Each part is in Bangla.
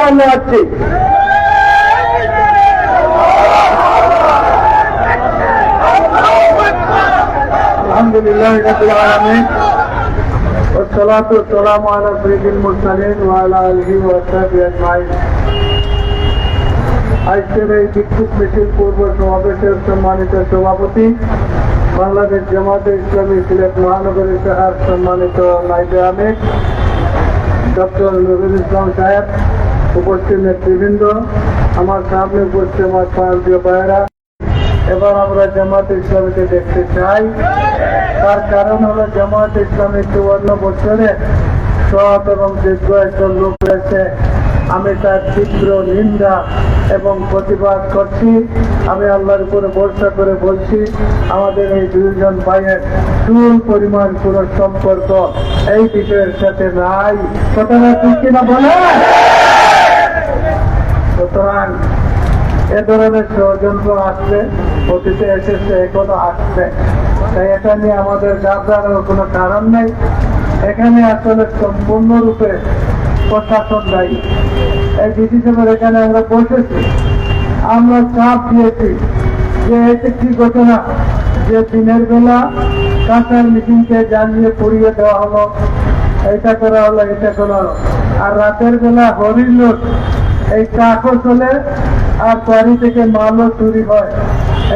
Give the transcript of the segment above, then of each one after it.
সামনে আসছি। আলহামদুলিল্লাহ রাব্বিল আলামিন والصلاة والسلام على سيد المرسلين وعلى آله وصحبه أجمعين। আজকের এই বিক্ষোভ মিছিল পূর্ব সমাবেশের সম্মানিত সভাপতি, বাংলাদেশ জামাতে ইসলামী সিলেট মহানগরী শাখার সম্মানিত নায়েবে আমির ডক্টর নুরুল ইসলাম সাহেব, উপস্থিত নেতৃবৃন্দ, আমার সামনে উপস্থিত আমার প্রিয় ভাইয়েরা, এবার আমরা জামাতে ইসলামীকে দেখতে চাই। তার কারণ হলো জামাতে ইসলামী 54 বছরে সৎ এবং যোগ্য একজন লোক রয়েছে। আমি তার তীব্র নিন্দা এবং প্রতিবাদ করছি। আমি আল্লাহর উপরে ভরসা করে বলছি, আমাদের এই দুইজন ভাইয়ের চুল পরিমাণ কোন সম্পর্ক এই বিষয়ের সাথে নাই। কথাটা ঠিক কিনা বলে? সুতরাং এ ধরনের ষড়যন্ত্র আসবে, অতীতে এসেছে, এখনো আসবে। তাই এটা নিয়ে আমাদের ঘাবড়ানোর কোনো কারণ নেই। এখানে আসলে সম্পূর্ণরূপে প্রশাসন দায়ী। এই ডিসি সাহেবের এখানে আমরা বসেছি, আমরা চাপ দিয়েছি যে এতে কি ঘটনা, যে দিনের বেলা কাঁচার মিটিংকে জানিয়ে পুড়িয়ে দেওয়া হলো, এটা করা হলো, এটা করা হলো, আর রাতের বেলা হরিণ লোক এই ট্রাকও চলে আর বাড়ি থেকে মালও চুরি হয়।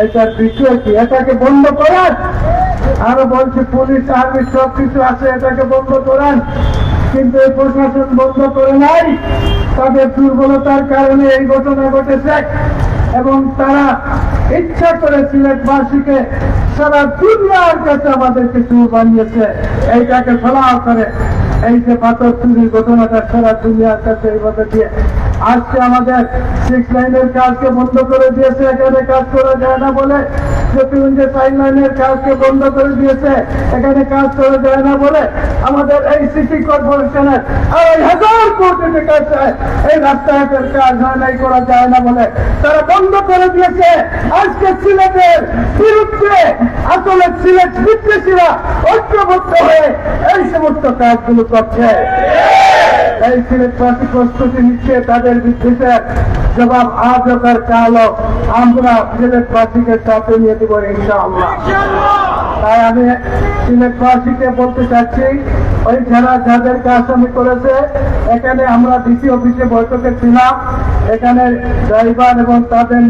এটার বিষয় কি? এটাকে বন্ধ করান। আরো বলছে পুলিশ আর্মি সবকিছু আছে, এটাকে বন্ধ করান। কিন্তু এই প্রশাসন বন্ধ করে নাই। তাদের দুর্বলতার কারণে এই ঘটনা ঘটেছে এবং তারা ইচ্ছা করে সিলেটবাসীকে সারা দুনিয়ার কাছে আমাদেরকে চুর বানিয়েছে। এইটাকে ফলাও করে এই যে পাথর চুরির ঘটনাটা সারা দুনিয়ার কাছে এইভাবে দিয়ে আজকে আমাদের 6 লাইনের কাজকে বন্ধ করে দিয়েছে। এখানে কাজ করা যায় না বলে জ্যোতিগঞ্জের 5 লাইনের কাজকে বন্ধ করে দিয়েছে, এখানে কাজ করা যায় না বলে আমাদের এই সিটি কর্পোরেশনের 2,500 কোটি টাকা চায়, এই রাস্তাঘাটের কাজ হয় নাই, করা যায় না বলে তারা বন্ধ করে দিয়েছে। আজকে সিলেটের বিরুদ্ধে আসলে সিলেট বিদ্বেষীরা ঐক্যবদ্ধ হয়ে এই সমস্ত কাজগুলো করছে। এই সিলেটবাসী প্রস্তুতি নিচ্ছে তাদের বিদ্বেষের জবাব আজ হোক কালো আমরা সিলেটবাসীকে সাথে নিয়ে দেবো ইনশাআল্লাহ। তাই আমি সিলেটবাসীকে বলতে চাচ্ছি, ওই যারা যাদেরকে আসামি করেছে, এখানে আমরা ডিসি অফিসে বৈঠকে ছিলাম, এখানে ড্রাইভার এবং তাদের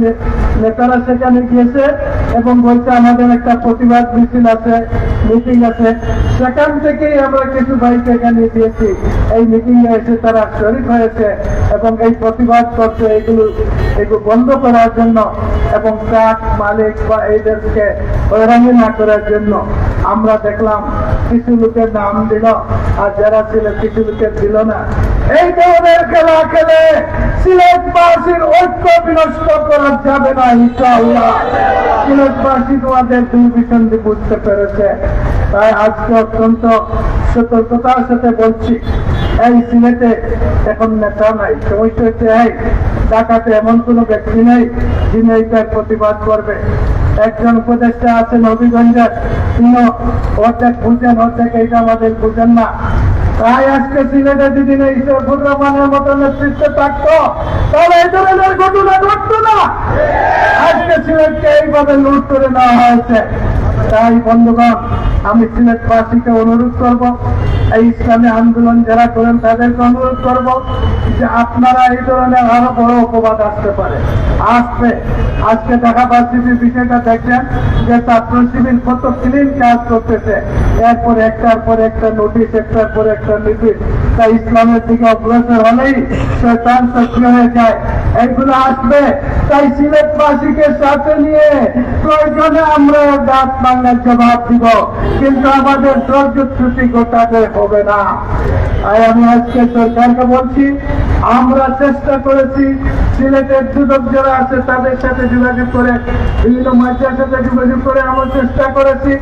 নেতারা সেখানে গিয়েছে এবং বলছে আমাদের একটা প্রতিবাদ মিছিল আছে, মিটিং আছে। সেখান থেকেই আমরা কিছু ভাইকে এখানে দিয়েছি, এই মিটিং এ এসে তারা শরীক হয়েছে এবং এই প্রতিবাদ করছে এগুলো বন্ধ করার জন্য এবং ট্রাক মালিক বা এদেরকে হয়রানি না করার জন্য। আমরা দেখলাম কিছু লোকের নাম দিল আর যারা ছিল কিছু লোকের দিল না। এই ধরনের খেলা খেলে সিলেটবাসীর ঐক্য বিনষ্ট করা যাবে না ইনশাআল্লাহ। সিলেটবাসী তোমাদের দুর্বিসন্ধি বুঝতে পেরেছে। তাই আজকে অত্যন্ত সতর্কতার সাথে বলছি, এই সিলেটে এখন নেতা নাই। সমস্যা হচ্ছে এই ঢাকাতে এমন কোন ব্যক্তি নেই যিনি এইটার প্রতিবাদ করবে। একজন উপদেষ্টা আছেন হবিগঞ্জের, তিনিও অর্ধেক বুঝেন, অর্ধেক এইটা আমাদের বুঝেন না। তাই আজকে সিলেটে যদি ইসরাফুর রহমানের মতো নেতৃত্বে থাকতো তাহলে এই ধরনের ঘটনা ঘটতো না। আজকে সিলেটকে এইভাবে লুট করে নেওয়া হয়েছে। তাই বন্ধুগণ, আমি সিলেটবাসীকে অনুরোধ করব, এই ইসলামী আন্দোলন যারা করেন তাদেরকে অনুরোধ করব যে আপনারা এই ধরনের আরো বড় অপবাদ আসতে পারে, আসবে। আজকে ঢাকা ভার্সিটির বিষয়টা দেখছেন যে ছাত্র শিবির কত ক্লিন কাজ করতেছে, এরপর একটার পর একটা নোটিশ, একটার পর একটা নোটিশ। তাই ইসলামের দিকে অগ্রসর হলেই শয়তান সক্রিয় হয়ে যায়। এইগুলো আসবে। তাই সিলেটবাসীকে সাথে নিয়ে প্রয়োজনে আমরা দাঁত বাংলার জবাব দিব, কিন্তু আমাদের ধৈর্য ত্রুটি ঘটাতে হবে না। তাই আমি আজকে সরকারকে বলছি, আমরা চেষ্টা করেছি সিলেটের যুবক যারা আছে তাদের সাথে যোগাযোগ করে, বিভিন্ন মাধ্যমের সাথে যোগাযোগ করে আমরা চেষ্টা করেছি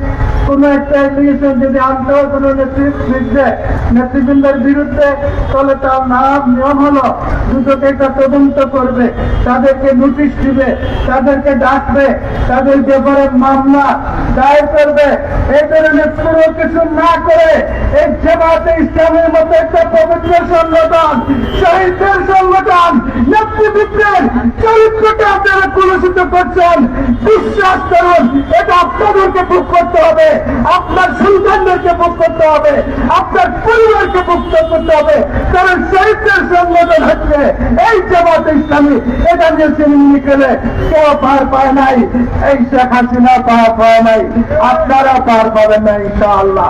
কোন একটা অ্যাপ্লিকেশন যদি আনতে হয় কোন নেতৃবৃন্দের বিরুদ্ধে, তাহলে তার নাম নিয়ম হলো দুটোকে একটা তদন্ত করবে, তাদেরকে নোটিশ দিবে, তাদেরকে ডাকবে, তাদের ব্যাপারে মামলা দায়ের করবে। এই ধরনের কোনো কিছু না করে এই জামাতে ইসলামের মতো একটা পবিত্র সংগঠন, শহীদদের সংগঠন, করছেন, বিশ্বাস করুন এটা আপনাদেরকে ভোগ করতে হবে, আপনার সন্তানদেরকে ভোগ করতে হবে, আপনার পরিবারকে ভোগ করতে হবে। কারণ শহীদদের সংগঠন হচ্ছে এই জামাত ইসলামী। এটা যে সিনেমি খেলে কেউ পার পায় নাই, এই শেখ হাসিনা পার পায় নাই, আপনারা পার পাবেন না ইনশাআল্লাহ।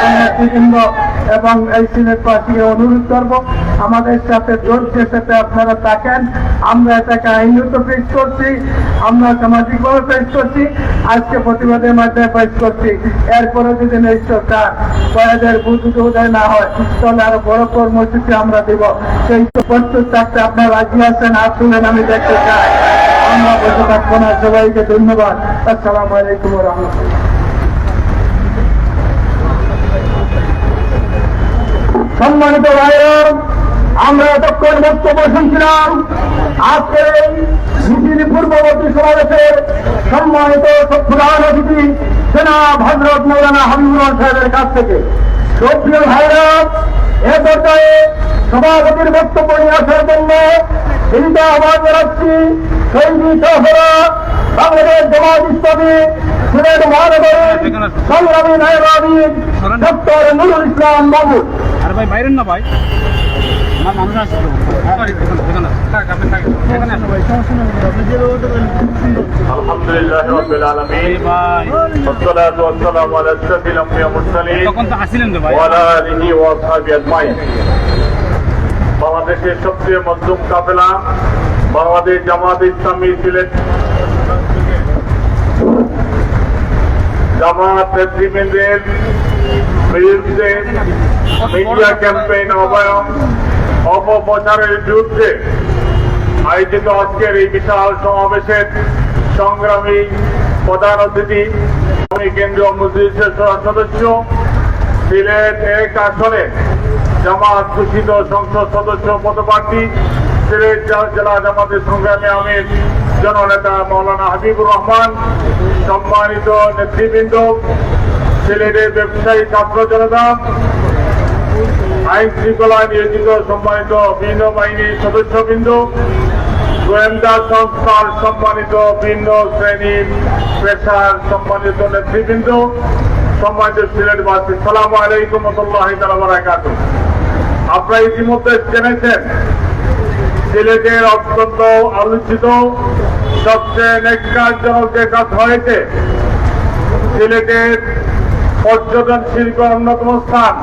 আমি নেতৃবৃন্দ এবং এই সিনেটবাসীকে অনুরোধ করবো আমাদের সাথে ধৈর্যের সাথে আপনারা থাকেন। আমরা এটাকে আইনত পেশ করছি, আমরা সামাজিকভাবে পেশ করছি, আজকে প্রতিবাদের মাধ্যমে পেশ করছি। এরপরে যদি এই সরকার কয়েদের বুঝতে উদয় না হয় তাহলে আরো বড় কর্মসূচি আমরা দেব। সেই প্রস্তুত থাকতে আপনারা রাজি আছেন? হাত তুলেন, আমি দেখতে চাই। আমরা বসে থাকবো না। সবাইকে ধন্যবাদ। আসসালামু আলাইকুম ওয়া রাহমাতুল্লাহ। সম্মানিত ভাইরা, আমরা এতক্ষণ বক্তব্য শুনছিলাম আজকের এই মিছিল পূর্ববর্তী সমাবেশের সম্মানিত প্রধান অতিথি জনাব হযরত মাওলানা হাবিবুর রহমান সাহেবের কাছ থেকে। সুপ্রিয় ভাইরা, এ পর্যায়ে সভাপতির বক্তব্য নিয়ে আসার জন্য চিন্তা আহ্বান জানাচ্ছি শহীদ সহরা বাংলাদেশ জামাত ইসলামী সিলেট মহানগরীর সংগ্রামী নায়েব আমির ডক্টর নুরুল ইসলাম মাহমুদ। আরে ভাই বাইরেন না ভাই, আমার মানুষ আসছে তো। আলহামদুলিল্লাহ রাব্বিল আলামিন ওয়াসসালাতু ওয়াসসালামু আলা আশরাফিল আমবিয়া ওয়াল মুরসালিন তখন তো আসিলেন রে ভাই। ওয়া আলা আলিহি ওয়া আসহাবিহি আজমাইন। বাংলাদেশের সবচেয়ে মজলুম কাফেলা বাংলাদেশ জামাত ইসলামী সিলেট জামাত নেতৃবৃন্দের বিরুদ্ধে মিডিয়া ক্যাম্পেইন অপপ্রচারের বিরুদ্ধে আয়োজিত আজকের এই বিশাল সমাবেশের সংগ্রামী প্রধান অতিথি, কেন্দ্রীয় মজলিসের সদস্য, সিলেট ১ আসনে জামাত ঘোষিত সংসদ সদস্য পদপ্রার্থী, সিলেট জেলা জামাতের সংগ্রামী আমির জননেতা মাওলানা হাবিবুর রহমান, সম্মানিত নেতৃবৃন্দ, সিলেটের ব্যবসায়ী ছাত্র জনতা, আইন শৃঙ্খলা নিয়োজিত সম্মানিত বিভিন্ন বাহিনীর সদস্যবৃন্দ, গোয়েন্দা সংস্থার সম্মানিত ভিন্ন শ্রেণীর পেশার সম্মানিত নেতৃবৃন্দ, সম্মানিত সিলেটবাসী, সালামু আলাইকুম ওয়া রাহমাতুল্লাহি ওয়া বারাকাতুহু। আপনারা ইতিমধ্যে জেনেছেন সিলেটের অত্যন্ত আলোচিত সবচেয়ে নেককারজনক যে কাজ হয়েছে, সিলেটের পর্যটন শিল্পের অন্যতম স্থান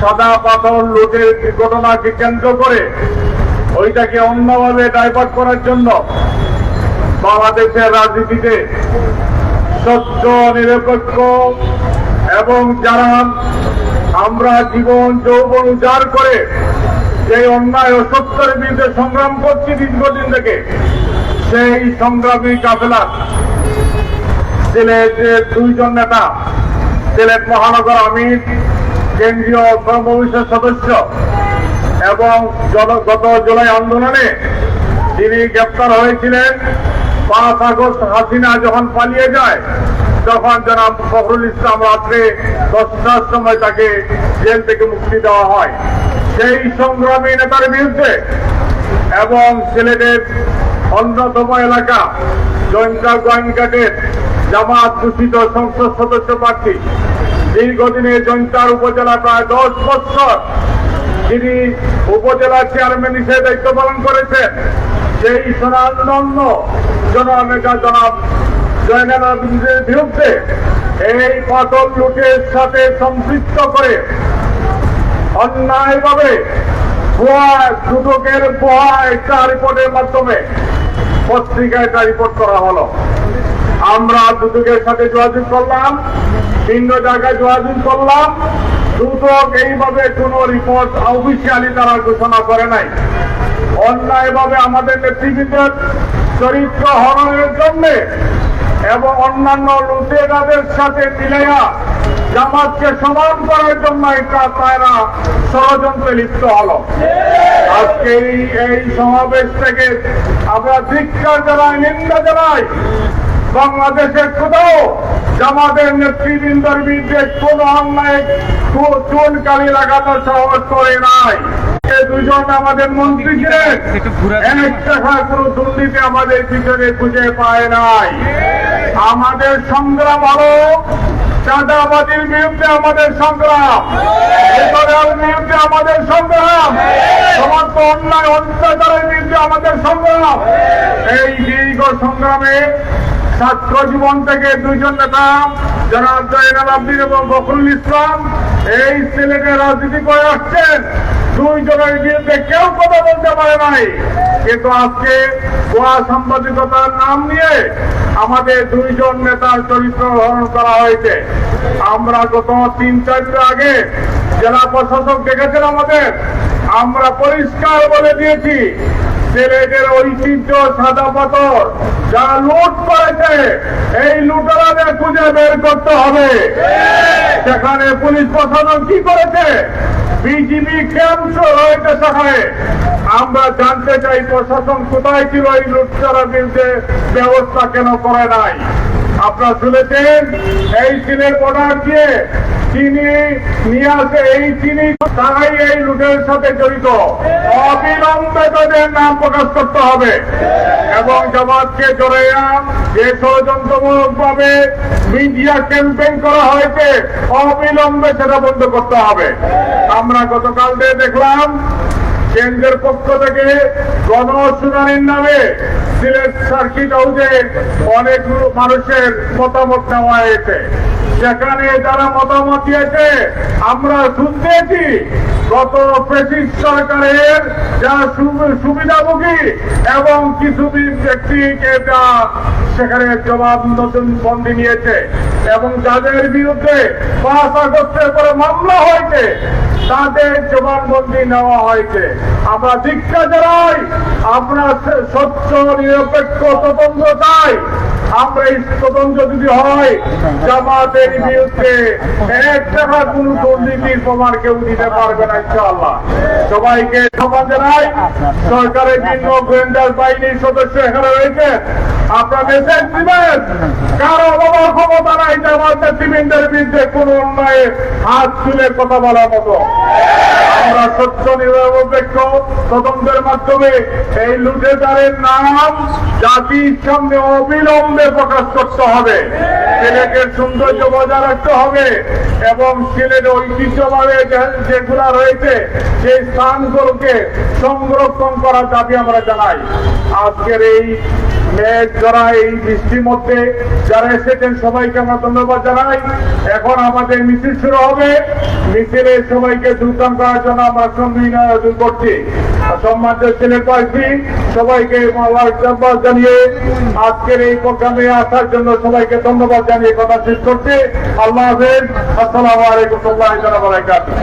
সাদা পাথর লুটের ঘটনাকে কেন্দ্র করে ওইটাকে অন্যভাবে ডাইভার্ট করার জন্য বাংলাদেশের রাজনীতিতে স্বচ্ছ নিরপেক্ষ এবং যারা আমরা জীবন যৌবন উজাড় করে যে অন্যায় ও সত্যের বিরুদ্ধে সংগ্রাম করছি দীর্ঘদিন থেকে, সেই সংগ্রামী কাফেলা সিলেটের 2 জন নেতা, সিলেট মহানগর আমির, কেন্দ্রীয় কর্মবিশেষ সদস্য এবং গত জুলাই আন্দোলনে যিনি গ্রেপ্তার হয়েছিলেন, 5 আগস্ট হাসিনা যখন পালিয়ে যায় তখন জনাব ফখরুল ইসলাম রাত্রে 10টার সময় তাকে জেল থেকে মুক্তি দেওয়া হয়। সেই সংগ্রামী নেতার বিরুদ্ধে এবং সিলেটের অন্যতম এলাকা জয়ন্তা গোয়েনঘাটের জামাত ঘোষিত সংসদ সদস্য প্রার্থী, দীর্ঘদিনে জয়ন্তার উপজেলা প্রায় 10 বছর যিনি উপজেলা চেয়ারম্যান হিসেবে দায়িত্ব পালন করেছেন, সেই স্বনামধন্য জননেতা জনাব জয়নাল আবেদিনের বিরুদ্ধে এই পাথর লুটের সাথে সম্পৃক্ত করে অন্যায়ভাবে দুদকের ভুয়া একটা রিপোর্টের মাধ্যমে পত্রিকায় একটা রিপোর্ট করা হলো। আমরা দুদকের সাথে যোগাযোগ করলাম, ভিন্ন জায়গায় যোগাযোগ করলাম, দুদক এইভাবে কোন রিপোর্ট অফিসিয়ালি তারা ঘোষণা করে নাই। অন্যায়ভাবে আমাদের নেতৃবৃন্দের চরিত্র হরণের জন্য এবং অন্যান্য লুটেরাদের সাথে মিলাইয়া জামাতকে সমান করার জন্য এটা তারা ষড়যন্ত্রে লিপ্ত হলো। আজকে এই সমাবেশ থেকে আমরা ধিক্কার জানাই, নিন্দা জানাই। বাংলাদেশের কোথাও জামাতের নেতৃবৃন্দের বিরুদ্ধে কোন অন্যায় চুনকালি লাগানোর সাহস করে নাই। দুজন আমাদের মন্ত্রী ছিলেন, এক টাকা কোনো দুর্নীতি আমাদের পিছনে খুঁজে পায় নাই। আমাদের সংগ্রাম হলো চাঁদাবাজির বিরুদ্ধে আমাদের সংগ্রাম, বেকারের বিরুদ্ধে আমাদের সংগ্রাম, সমস্ত অন্যায় অত্যাচারের বিরুদ্ধে আমাদের সংগ্রাম। এই দীর্ঘ সংগ্রামে ছাত্র জীবন থেকে দুইজন নেতা জনাব জয়নাল আবদিন এবং বকরুল ইসলাম এই সিলেটে রাজনীতি করে আসছেন। দুইজনের বিরুদ্ধে কেউ কথা বলতে পারে নাই, কিন্তু আজকে গোয়া সাংবাদিকতার নাম নিয়ে আমাদের দুইজন নেতার চরিত্র হরণ করা হয়েছে। আমরা গত 3-4 আগে জেলা প্রশাসক দেখেছেন আমাদের, আমরা পরিষ্কার বলে দিয়েছি সিলেটের ঐতিহ্য সাদা পাথর যারা লুট করেছে এই লুটেরাদের খুঁজে বের করতে হবে। সেখানে পুলিশ প্রশাসন কি করেছে? বিজিবি ক্যাম্প রয়েছে সেখানে। আমরা জানতে চাই প্রশাসন কোথায় ছিল এই লুটেরার বিরুদ্ধে ব্যবস্থা কেন করে নাই? আপনারা শুনেছেন এই সিলেট বর্ডার দিয়ে চিনি নিয়ে আসে, এই চিনি তারাই এই লুটের সাথে জড়িত। অবিলম্বে তাদের নাম প্রকাশ করতে হবে এবং জামাতকে জড়াইয়া যে ষড়যন্ত্রমূলক ভাবে মিডিয়া ক্যাম্পেইন করা হয়েছে অবিলম্বে সেটা বন্ধ করতে হবে। আমরা গতকাল দেখলাম কেন্দ্রের পক্ষ থেকে গণশুনানির নামে সিলেট সার্কিট হাউসে অনেক মানুষের মতামত নেওয়া হয়েছে। সেখানে যারা মতামত দিয়েছে আমরা শুনতেছি গত ফ্যাসিস্ট সরকারের যারা সুবিধাভোগী এবং কিছু ব্যক্তিকে সেখানে জবাব নতুন বন্দি নিয়েছে এবং যাদের বিরুদ্ধে 5 আগস্টের পরে মামলা হয়েছে তাদের জবানবন্দি নেওয়া হয়েছে। আমরা ধিক্কার জানাই, আমরা স্বচ্ছ নিরপেক্ষ তদন্ত চাই। আমরা এই তদন্ত যদি হয় জামাতের বিরুদ্ধে 1 টাকা কোন দুর্নীতির প্রমাণ কেউ দিতে পারবে না ইনশাআল্লাহ। সবাইকে আহ্বান জানাই, সরকারের ভিন্ন গোয়েন্দার বাহিনীর সদস্য এখানে রয়েছে, আপনারা মেসেজ দিবেন কারো বাবার ক্ষমতা নাই জামাত নেতৃবৃন্দের বিরুদ্ধে কোন অন্যায় হাত তুলে কথা বলার মতো। আমরা স্বচ্ছ নিরপেক্ষ তদন্তের মাধ্যমে এই লুটেরাদের নাম জাতির সামনে অবিলম্বে প্রকাশ করতে হবে। সিলেটের সৌন্দর্য বজায় রাখতে হবে এবং সিলেটের ঐতিহ্যভাবে যেগুলা রয়েছে সেই স্থানগুলোকে সংরক্ষণ করার দাবি আমরা জানাই। আজকের এই যারা এই বৃষ্টির মধ্যে যারা এসেছেন সবাইকে আমরা ধন্যবাদ জানাই। এখন আমাদের মিছিল শুরু হবে, মিছিলে সবাইকে যোগদান করার জন্য আমরা সম্মিলিত আয়োজন করছি। সম্মানিত সিলেটবাসী সবাইকে ধন্যবাদ জানিয়ে আজকের এই প্রোগ্রামে আসার জন্য সবাইকে ধন্যবাদ জানিয়ে কথা শেষ করছি। আল্লাহ হাফেজ। আসসালামু আলাইকুম ওয়া রাহমাতুল্লাহি ওয়া বারাকাতুহু।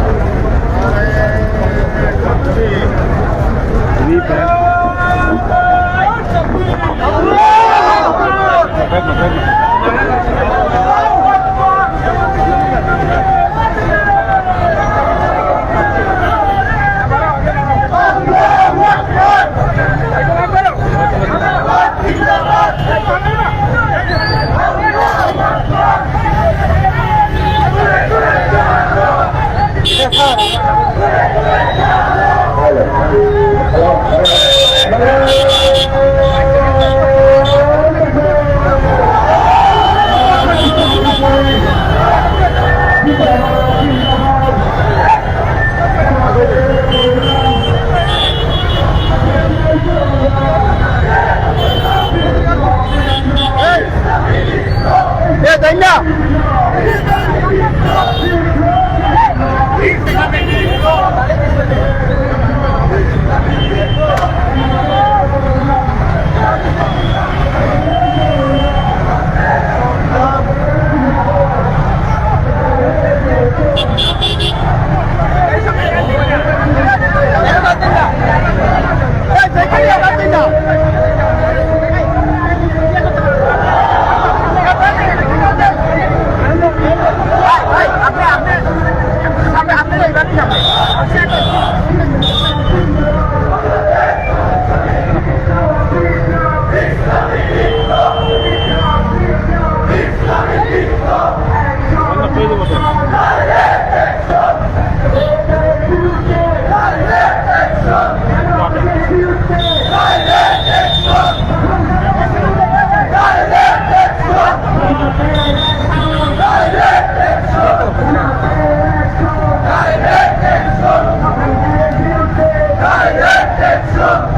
الله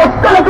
أكبر